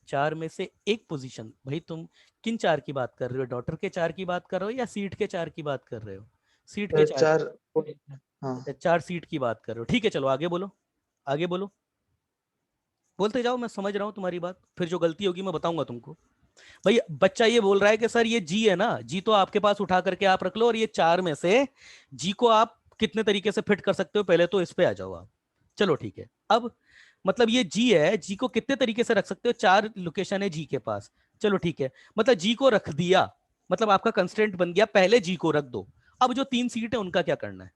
4 में से एक पोजीशन, भाई तुम किन 4 की बात कर रहे हो, डॉटर के 4 की बात कर रहे हो या सीट के 4 की बात कर रहे हो? सीट के 4, 4 हाँ। 4 सीट की बात कर रहे हो, ठीक है चलो आगे बोलो, आगे बोलो, बोलते जाओ, मैं समझ रहा हूँ तुम्हारी बात, फिर जो गलती होगी मैं बताऊंगा तुमको। भाई बच्चा ये बोल रहा है कि सर ये जी है ना, जी तो आपके पास उठा करके आप रख लो, और ये 4 में से जी को आप कितने तरीके से फिट कर सकते हो, पहले तो इस पे आ जाओ आप। चलो ठीक है, अब मतलब ये जी है, जी को कितने तरीके से रख सकते हो, 4 लोकेशन है जी के पास। चलो ठीक है, मतलब जी को रख दिया, मतलब आपका कंस्ट्रेंट बन गया, पहले जी को रख दो। अब जो 3 सीट है उनका क्या करना है,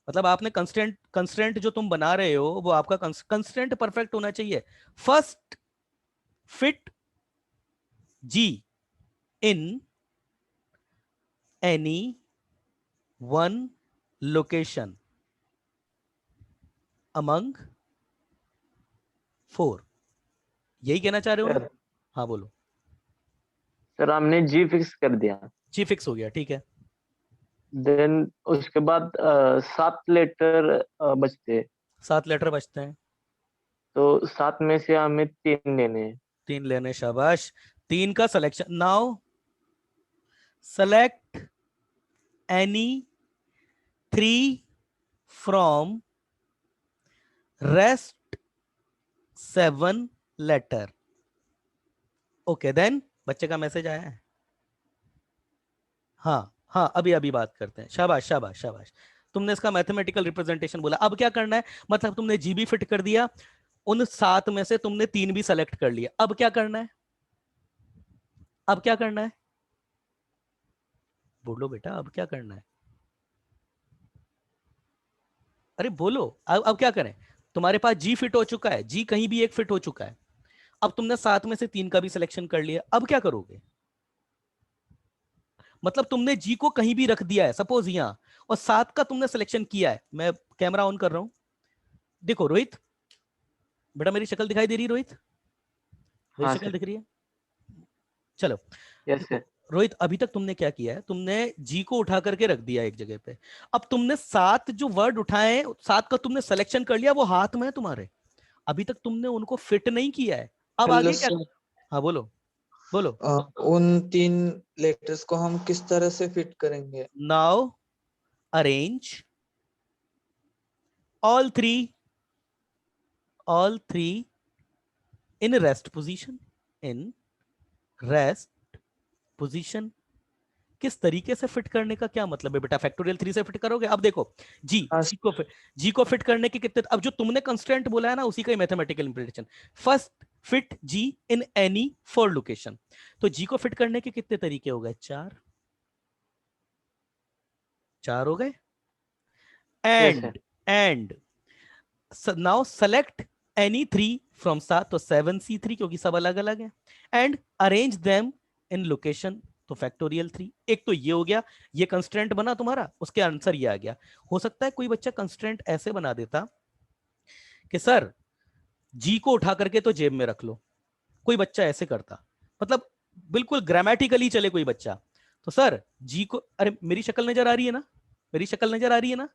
मतलब आपने कंस्ट्रेंट जो तुम बना रहे हो वो आपका कंस्ट्रेंट परफेक्ट होना चाहिए। First fit G in any one location among 4, यही कहना चाह रहे हो ना? सर हाँ बोलो। सर हमने जी फिक्स कर दिया, जी फिक्स हो गया, ठीक है। देन उसके बाद 7 लेटर बचते, 7 लेटर बचते हैं, तो 7 में से हमें 3 लेने हैं। 3 लेने, शाबाश। 3 का selection, now select any 3 from rest 7 letter. Okay then, बच्चे का मैसेज आया है। हाँ हाँ, अभी अभी बात करते हैं, शाबाश शाबाश शाबाश। तुमने इसका मैथमेटिकल रिप्रेजेंटेशन बोला, अब क्या करना है, मतलब तुमने जी भी फिट कर दिया, उन 7 में से तुमने 3 भी सेलेक्ट कर लिया, अब क्या करना है, अब क्या करना है, बोलो बेटा अब क्या करना है, अरे बोलो। अब क्या करें, तुम्हारे पास जी फिट हो चुका है, जी कहीं भी एक फिट हो चुका है, अब तुमने 7 में से 3 का भी सिलेक्शन कर लिया, अब क्या करोगे, मतलब तुमने जी को कहीं भी रख दिया है सपोज यहां, और 7 का तुमने सिलेक्शन किया है। मैं कैमरा ऑन कर रहा हूं, देखो रोहित, बेटा मेरी शक्ल दिखाई दे रही है रोहित, मेरी हाँ शक्ल सर। दिख रही है, चलो। यस देखो सर। रोहित, अभी तक तुमने क्या किया है, तुमने जी को उठा करके रख दिया एक जगह पे, अब तुमने 7 जो वर्ड उठाए, 7 का तुमने सिलेक्शन कर लिया, वो हाथ में है तुम्हारे, अभी तक तुमने उनको फिट नहीं किया है, अब हेलो आगे क्या। सर। हाँ बोलो। बोलो। उन 3 लेटर्स को हम किस तरह से फिट करेंगे? Now arrange all three in rest position, in rest position। किस तरीके से फिट करने का क्या मतलब है बेटा? फैक्टोरियल 3 से फिट करोगे? अब देखो जी हाँ जी को फिट करने के कितने, अब जो तुमने कंस्ट्रेंट बोला है ना उसी का ही mathematical implementation. First fit G in any four location, तो जी को फिट करने के कितने तरीके हो गए? 4 हो गए। Yes sir. And now select any 3 from 7, तो 7C3 क्योंकि सब अलग अलग है, and arrange them in location, तो फैक्टोरियल 3। एक तो ये हो गया, ये कंस्ट्रेंट बना तुम्हारा, उसके आंसर ये आ गया। हो सकता है कोई बच्चा कंस्ट्रेंट ऐसे बना देता कि सर जी को उठा करके तो जेब में रख लो, कोई बच्चा ऐसे करता, मतलब बिल्कुल ग्रामेटिकली चले कोई बच्चा, तो सर जी को, अरे मेरी शक्ल नजर आ रही है ना, मेरी शक्ल नजर आ रही है ना?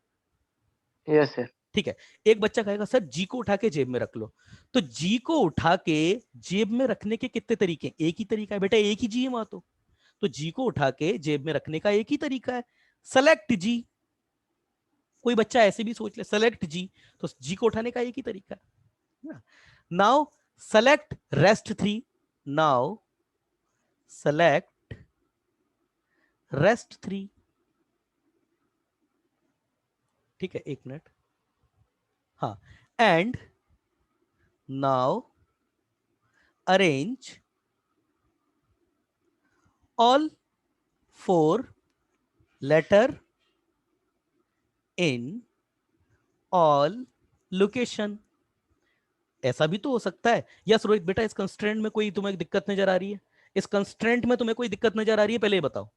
Yes sir. ठीक है। एक बच्चा कहेगा सर जी को उठा के जेब में रख लो, तो जी को उठा के जेब में रखने के कितने तरीके? एक ही तरीका है बेटा, एक ही जी है वहां तो जी को उठा के जेब में रखने का एक ही तरीका है, सेलेक्ट जी। कोई बच्चा ऐसे भी सोच ले सेलेक्ट जी, तो जी को उठाने का एक ही तरीका है। Now select rest 3, now select rest 3। ठीक है, एक मिनट। हाँ, and now arrange all 4 letter in all location। ऐसा भी तो हो सकता है। यस रोहित बेटा, इस कंस्ट्रेंट में कोई तुम्हें दिक्कत नजर आ रही है? इस कंस्ट्रेंट में तुम्हें कोई दिक्कत नजर आ रही है? पहले ये बताओ।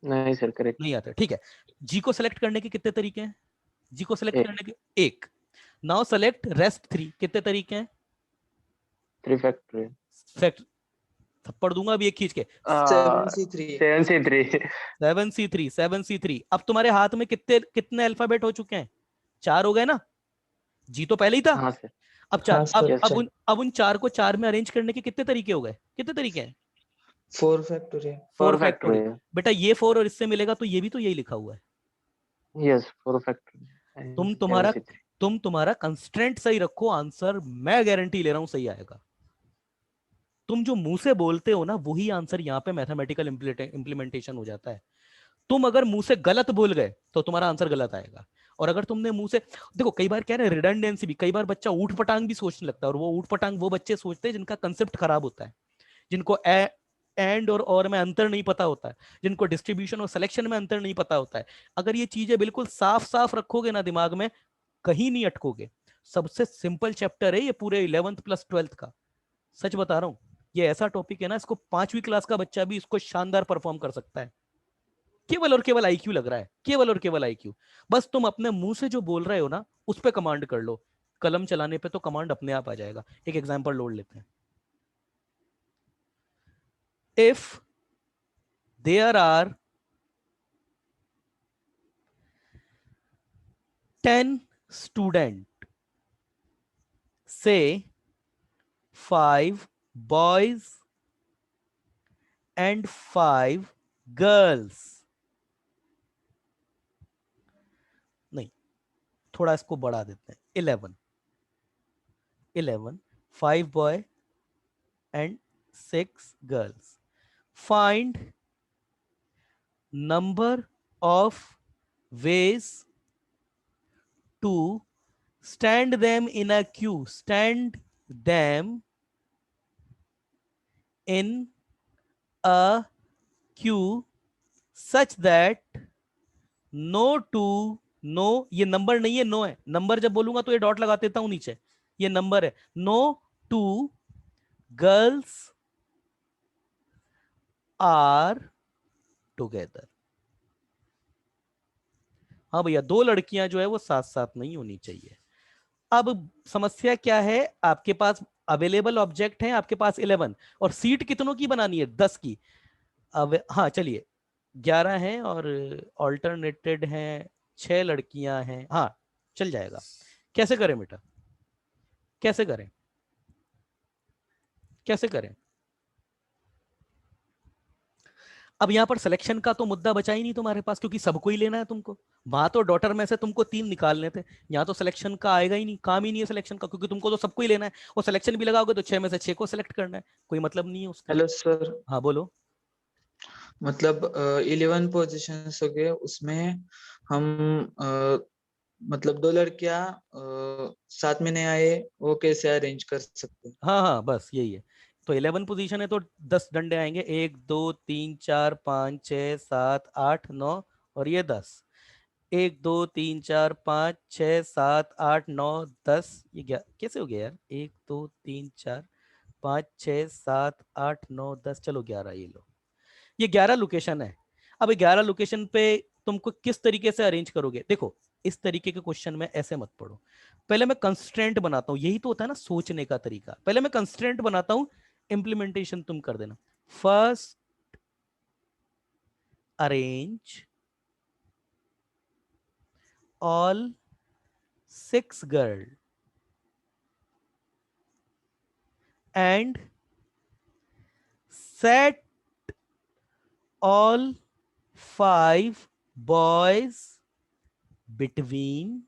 नहीं सर, करेक्ट। नहीं आता, ठीक है। जी को सेलेक्ट करने के कितने तरीके हैं? जी को सेलेक्ट एक। करने के एक। नाउ सेलेक्ट रेस्ट 3, कितने तरीके हैं? 3 फैक्टोरियल। फैक्ट थप्पड़ दूंगा अभी एक खींच के। 7C3। 7C3। 7C3 अब तुम्हारे हाथ में कितने कितने अल्फाबेट हो चुके हैं? 4 हो गए ना? जी तो पहले ही था। हाँ सर। अब 4, हाँ अब सर, अब उन अब उन 4 को 4 में अरेंज करने के कितने तरीके हो गए? कितने तरीके हैं? 4 फैक्टोरियल। 4 4 फैक्टोरियल। फैक्टोरियल। बेटा ये 4 और इससे मिलेगा तो ये भी तो यही लिखा हुआ है। यस, 4 फैक्टोरियल तुम तुम्हारा 7C3। तुम तुम्हारा कंस्ट्रेंट सही रखो, आंसर मैं गारंटी ले रहा हूं सही आएगा। तुम जो मुंह से बोलते हो ना वही आंसर यहाँ पे मैथमेटिकल इंप्लीमेंटेशन हो जाता है। तुम अगर मुंह से गलत बोल गए तो तुम्हारा आंसर गलत आएगा, और अगर तुमने मुंह से, देखो कई बार क्या है रिडंडेंसी भी, कई बार बच्चा ऊट पटांग भी सोचने लगता है, और वो ऊट पटांग वो बच्चे सोचते हैं जिनका कंसेप्ट खराब होता है, जिनको एंड और में अंतर नहीं पता होता है, जिनको डिस्ट्रीब्यूशन और सिलेक्शन में अंतर नहीं पता होता है। अगर ये चीजें बिल्कुल साफ साफ रखोगे ना दिमाग में, कहीं नहीं अटकोगे। सबसे सिंपल चैप्टर है ये पूरे 11th प्लस 12th का, सच बता रहा हूं। ये ऐसा टॉपिक है ना, इसको 5वीं क्लास का बच्चा भी इसको शानदार परफॉर्म कर सकता है। केवल और केवल आईक्यू लग रहा है, केवल और केवल आईक्यू। बस तुम अपने मुंह से जो बोल रहे हो ना उस पर कमांड कर लो, कलम चलाने पे तो कमांड अपने आप आ जाएगा। एक एग्जांपल लोड लेते हैं। इफ देयर आर 10 स्टूडेंट, से 5 बॉयज एंड 5 गर्ल्स, नहीं थोड़ा इसको बढ़ा देते हैं, 11 5 boy and 6 girls, find number of ways to stand them in a queue, stand them in a queue such that no two, no ये नंबर नहीं है, नो है। नंबर जब बोलूंगा तो ये डॉट लगा देता हूं नीचे, ये नंबर है। No two girls are together. हाँ भैया, 2 लड़कियां जो है वो साथ साथ नहीं होनी चाहिए। अब समस्या क्या है, आपके पास अवेलेबल ऑब्जेक्ट हैं आपके पास 11, और सीट कितनों की बनानी है? 10 की। अब हाँ चलिए, 11 हैं और ऑल्टरनेटेड हैं, 6 लड़कियां हैं, हाँ चल जाएगा। कैसे करें बेटा, कैसे करें, कैसे करें? अब यहाँ पर सिलेक्शन का तो मुद्दा बचा ही नहीं तुम्हारे पास, क्योंकि सबको ही लेना है तुमको। वहां तो डॉटर में से तुमको 3 निकालने थे, यहाँ तो सिलेक्शन का आएगा ही नहीं, काम ही नहीं है सिलेक्शन का, क्योंकि तुमको तो सबको ही लेना है। और सिलेक्शन भी लगाओगे तो 6 में से 6 को सिलेक्ट करना है, कोई मतलब नहीं है उसका। हेलो सर, हाँ बोलो। मतलब 11 पोजीशंस हो गए, उसमें हम मतलब 2 लड़कियां साथ में नहीं आए, वो कैसे अरेंज कर सकते हैं? हाँ हाँ बस यही है। तो 11 पोजीशन है तो 10 डंडे आएंगे, 1 2 3 4 5 6 7 8 9 और ये 10। 1 2 3 4 5 6 7 8 9 10, ये क्या कैसे हो गया यार? 1 2 3 4 5 6 7 8 9 10, चलो 11, ये लो। ये 11 लोकेशन है। अब 11 लोकेशन पे तुमको किस तरीके से अरेंज करोगे? देखो, इस तरीके के क्वेश्चन में ऐसे मत पढ़ो। पहले मैं कंस्ट्रेंट बनाता हूं, यही तो होता है ना सोचने का तरीका। पहले मैं कंस्ट्रेंट बनाता हूं, इंप्लीमेंटेशन तुम कर देना। First arrange all 6 girl and set all 5 boys between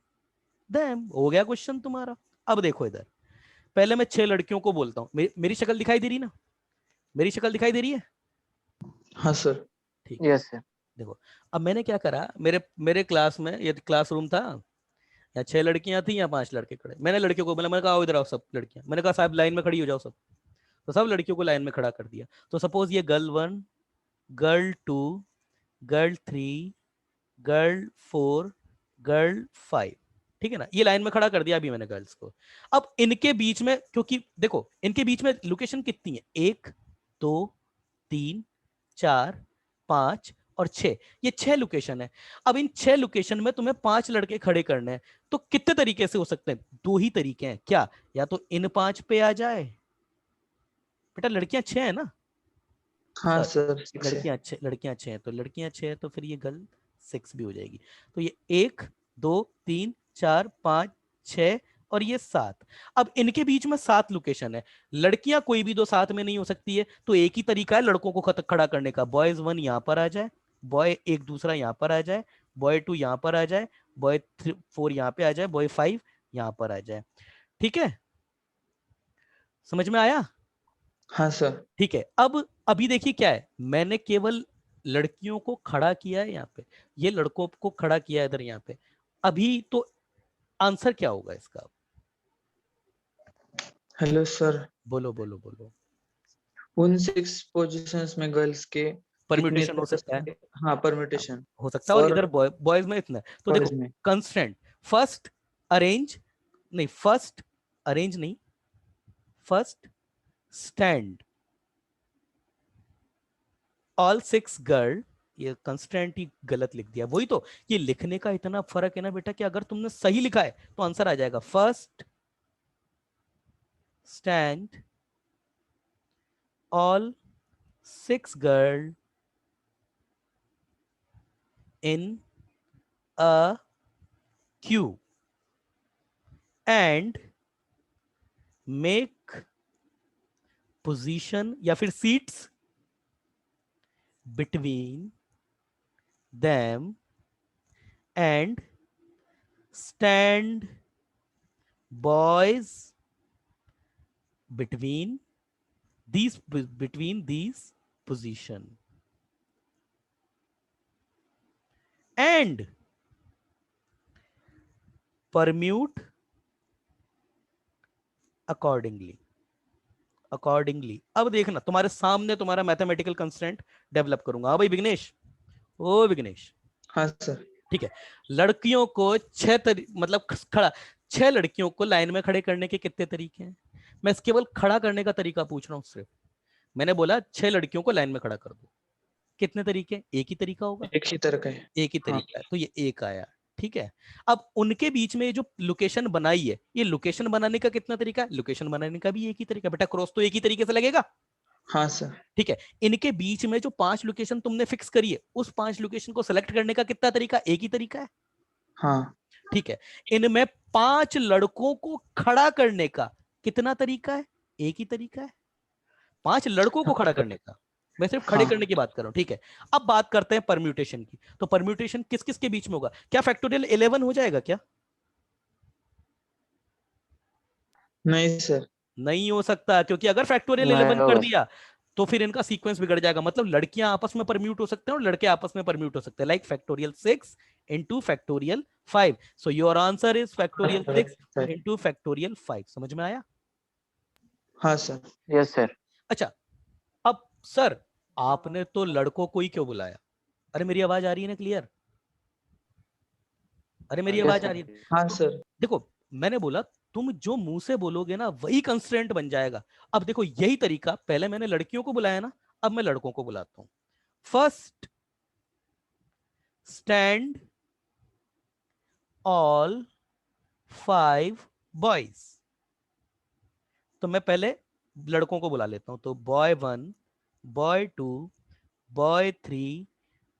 them. हो गया क्वेश्चन तुम्हारा। अब देखो इधर, पहले मैं 6 लड़कियों को बोलता हूं। मेरी शक्ल दिखाई दे रही ना? मेरी शक्ल दिखाई दे रही है? हाँ सर। ठीक। Yes sir. देखो, अब मैंने क्या करा, मेरे मेरे क्लास में, ये क्लासरूम था, या 6 लड़कियां थी या 5 लड़के खड़े। मैंने लड़कियों को बोला, मैंने कहा आओ इधर आओ सब लड़कियां। मैंने कहा साहब लाइन में खड़ी हो जाओ सब। तो सब लड़कियों को लाइन में खड़ा कर दिया। तो सपोज ये girl 1, girl 2, girl 3, girl 4, girl 5, ठीक है ना? ये लाइन में खड़ा कर दिया अभी मैंने गर्ल्स को। अब इनके बीच में, क्योंकि देखो इनके बीच में लोकेशन कितनी है, 1 2 3 4 5 और 6, ये 6 लोकेशन है। अब इन 6 लोकेशन में तुम्हें 5 लड़के खड़े करने हैं। तो कितने तरीके से हो सकते हैं? 2 ही तरीके हैं क्या? या तो इन 5 पे आ जाए, बेटा लड़कियां 6 है ना? हाँ सॉरी, सर, 6 है। लड़कियां 6 है, तो लड़कियां 6 है तो फिर ये गर्ल 6 भी हो जाएगी। तो ये 1 2 3 4 5 6 और ये 7। अब इनके बीच में 7 लोकेशन है। लड़कियां कोई भी दो साथ में नहीं हो सकती है, तो एक ही तरीका है लड़कों को खड़ा करने का। बॉयज 1 यहां पर आ जाए, बॉय एक दूसरा यहां पर आ जाए, बॉय 2 यहां पर आ जाए, बॉय 4 यहां पे आ जाए, बॉय 5 यहां पर आ जाए। ठीक है, समझ में आया? हाँ सर। ठीक है। अब अभी देखिए क्या है, मैंने केवल लड़कियों को खड़ा किया है यहाँ पे, ये लड़कों को खड़ा किया है इधर यहाँ पे। अभी तो आंसर क्या होगा इसका? हेलो सर, बोलो बोलो बोलो। उन 6 पोजीशंस में गर्ल्स के कितनी परम्यूटेशन हो तरह सकता है, से? हाँ, परम्यूटेशन। हो सकता है। और और इधर बॉयज में इतना है। तो देखो, बॉयज में? कंस्टेंट फर्स्ट अरेंज, नहीं फर्स्ट अरेंज नहीं, फर्स्ट स्टैंड ऑल 6 गर्ल। ये कंस्टेंट ही गलत लिख दिया। वही तो, ये लिखने का इतना फर्क है ना बेटा, कि अगर तुमने सही लिखा है तो आंसर आ जाएगा। First stand all 6 girl in a queue and make position या फिर seats between them and stand boys between these position and permute accordingly। अब देखना, तुम्हारे सामने तुम्हारा मैथमेटिकल कंस्टेंट डेवलप करूंगा। हाँ भाई विघ्नेश, ओ विघ्नेश। हाँ सर। ठीक है, लड़कियों को मतलब खड़ा, 6 लड़कियों को लाइन में खड़े करने के कितने तरीके हैं? मैं केवल खड़ा करने का तरीका पूछ रहा हूं सिर्फ। मैंने बोला 6 लड़कियों को लाइन में खड़ा कर दो, कितने तरीके? एक ही तरीका होगा, एक ही तरह का है। एक ही हाँ। तरीका है, तो ये एक आया। ठीक है, अब उनके बीच में जो लोकेशन बनाई है, ये लोकेशन बनाने का कितना तरीका है? लोकेशन बनाने का भी एक ही तरीका। बेटा क्रॉस तो एक ही तरीके से लगेगा। हाँ सर। ठीक है, इनके बीच में जो 5 लोकेशन तुमने फिक्स करी है, उस 5 लोकेशन को सेलेक्ट करने का कितना तरीका? एक ही तरीका है। हाँ। ठीक है, इनमें 5 लड़कों को खड़ा करने का कितना तरीका है? एक ही तरीका है। 5 लड़कों को हाँ खड़ा सर, करने का मैं सिर्फ खड़े हाँ। करने की बात कर रहा हूँ, ठीक है। अब बात करते हैं परम्यूटेशन की। तो परम्यूटेशन किस किस के बीच में होगा? क्या फैक्टोरियल 11 हो जाएगा क्या? नहीं सर। नहीं हो सकता, क्योंकि अगर फैक्टोरियल नहीं 11 कर होगा। दिया तो फिर इनका सीक्वेंस बिगड़ जाएगा। मतलब लड़कियां आपस में परम्यूट हो सकते हैं और लड़के आपस में परम्यूट हो सकते हैं, like factorial 6 into factorial 5। So your answer is factorial 6 into factorial 5। समझ में आया? हाँ सर। Yes sir. अच्छा, अब सर आपने तो लड़कों को ही क्यों बुलाया? अरे मेरी आवाज आ रही है ना क्लियर? अरे मेरी यस आवाज आ सर। रही है? हाँ सर। देखो, मैंने बोला तुम जो मुंह से बोलोगे ना वही कंस्ट्रेंट बन जाएगा। अब देखो यही तरीका, पहले मैंने लड़कियों को बुलाया ना, अब मैं लड़कों को बुलाता हूं। First stand all 5 boys. तो मैं पहले लड़कों को बुला लेता हूं। तो boy 1, boy 2, boy 3,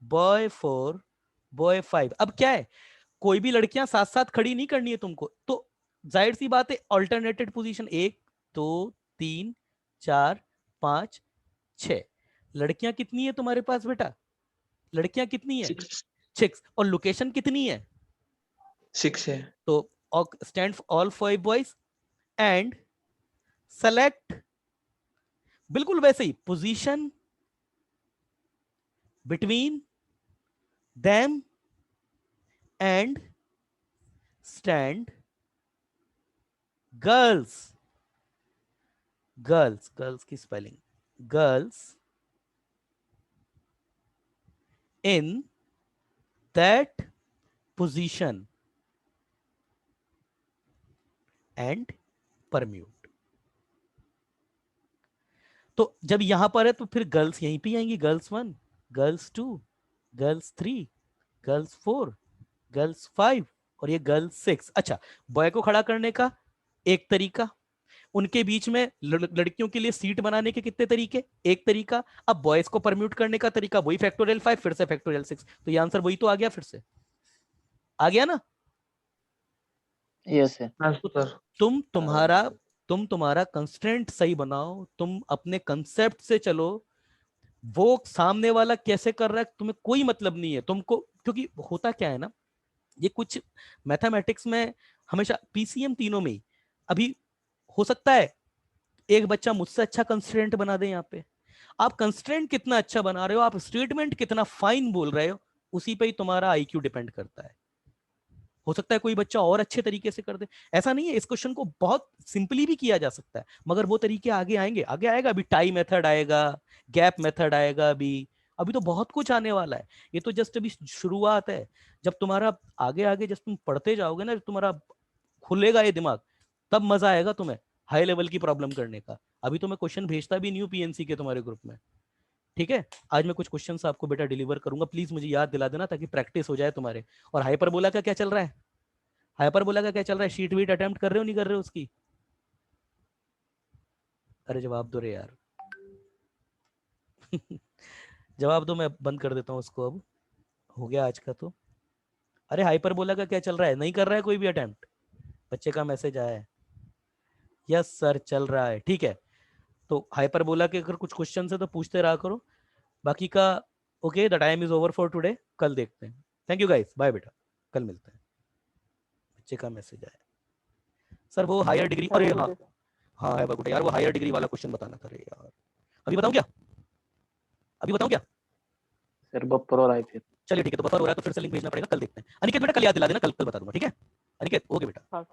boy 4, boy 5। अब क्या है, कोई भी लड़कियां साथ साथ खड़ी नहीं करनी है तुमको, तो जाहिर सी बात है ऑल्टरनेटेड पोजीशन 1 2 3 4 5 6। लड़कियां कितनी है तुम्हारे पास बेटा? लड़कियां कितनी है? 6 6। और लोकेशन कितनी है? 6 है। तो stand all 5 boys and select, बिल्कुल वैसे ही, position between them and stand girls. Girls, girls की spelling, girls in that position and permute। तो जब यहां पर है तो फिर गर्ल्स यहीं पे आएंगी, girls 1, girls 2, girls 3, girls 4, girls 5 और ये गर्ल्स 6। अच्छा, बॉय को खड़ा करने का एक तरीका, उनके बीच में लड़कियों के लिए सीट बनाने के कितने तरीके, एक तरीका। अब बॉयज को परम्यूट करने का तरीका वही फैक्टोरियल 5 फिर से फैक्टोरियल 6। तो ये आंसर वही तो आ गया, फिर से आ गया ना? Yes sir. हाँ तो सर। तुम तुम्हारा कंस्ट्रेंट सही बनाओ, तुम अपने कंसेप्ट से चलो। वो सामने वाला कैसे कर रहा है तुम्हें कोई मतलब नहीं है तुमको, क्योंकि होता क्या है ना, ये कुछ मैथमेटिक्स में हमेशा पीसीएम तीनों में ही, अभी हो सकता है एक बच्चा मुझसे अच्छा कंस्ट्रेंट बना दे। यहाँ पे आप कंस्ट्रेंट कितना अच्छा बना रहे हो, आप स्टेटमेंट कितना फाइन बोल रहे हो, उसी पे ही तुम्हारा आईक्यू डिपेंड करता है। हो सकता है कोई बच्चा और अच्छे तरीके से कर दे। ऐसा नहीं है, इस क्वेश्चन को बहुत सिंपली भी किया जा सकता है, मगर वो तरीके आगे आएंगे, आगे आएगा। अभी टाई मेथड आएगा, गैप मेथड आएगा, अभी अभी तो बहुत कुछ आने वाला है। ये तो जस्ट अभी शुरुआत है। जब तुम्हारा आगे आगे जब तुम पढ़ते जाओगे ना, जब तुम्हारा खुलेगा ये दिमाग, तब मजा आएगा तुम्हें हाई लेवल की प्रॉब्लम करने का। अभी तो मैं क्वेश्चन भेजता भी नहीं हूँ पीएनसी के तुम्हारे ग्रुप में, ठीक है। आज मैं कुछ क्वेश्चंस आपको बेटा डिलीवर करूंगा, प्लीज मुझे याद दिला देना ताकि प्रैक्टिस हो जाए तुम्हारे। और हाइपरबोला का क्या चल रहा है? हाइपरबोला का क्या चल रहा है? शीट वीट अटेम्प्ट कर रहे हो नहीं कर रहे हो उसकी? अरे जवाब दो रे यार। जवाब दो, मैं बंद कर देता हूँ उसको अब, हो गया आज का तो। अरे हाइपरबोला का क्या चल रहा है? नहीं कर रहा है कोई भी अटेम्प्ट? बच्चे का मैसेज आया है, यस सर चल रहा है, ठीक है। तो हाइपरबोला के अगर कुछ क्वेश्चन है तो पूछते रहा करो, बाकी का okay. The time is over for today, कल देखते हैं। थैंक यू गाइस, बाय बेटा, कल मिलते हैं। बच्चे का मैसेज आया सर, वो हायर डिग्री, अरे हाँ हाँ है बगुटा यार, वो हायर डिग्री वाला क्वेश्चन बताना था रे यार। अभी बताऊं क्या? अभी बताऊं क्या? सर बफर हो रहा है फिर। चलिए ठीक है, तो बफर हो रहा है तो फिर से लिंक भेजना पड़ेगा, कल देखते हैं। अनिकेत बेटा कल याद दिला देना, कल कल बता दूंगा, ठीक है? अनिकेत ओके बेटा। हाँ।